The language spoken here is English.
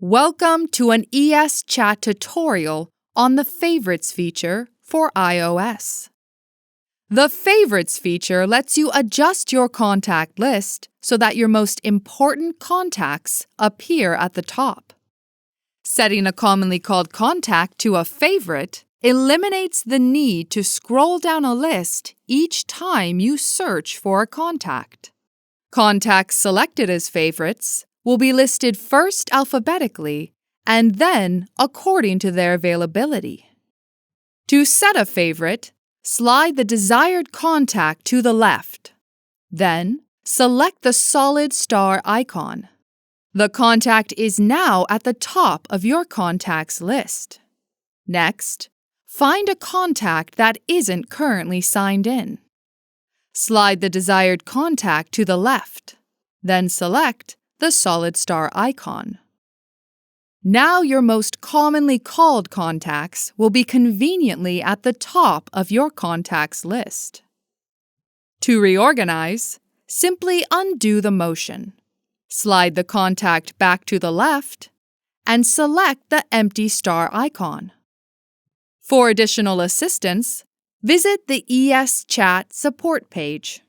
Welcome to an ESChat tutorial on the Favorites feature for iOS. The Favorites feature lets you adjust your contact list so that your most important contacts appear at the top. Setting a commonly called contact to a favorite eliminates the need to scroll down a list each time you search for a contact. Contacts selected as favorites will be listed first alphabetically and then according to their availability. To set a favorite, slide the desired contact to the left. Then, select the solid star icon. The contact is now at the top of your contacts list. Next, find a contact that isn't currently signed in. Slide the desired contact to the left. Then select the solid star icon. Now your most commonly called contacts will be conveniently at the top of your contacts list. To reorganize, simply undo the motion. Slide the contact back to the left and select the empty star icon. For additional assistance, visit the ESChat support page.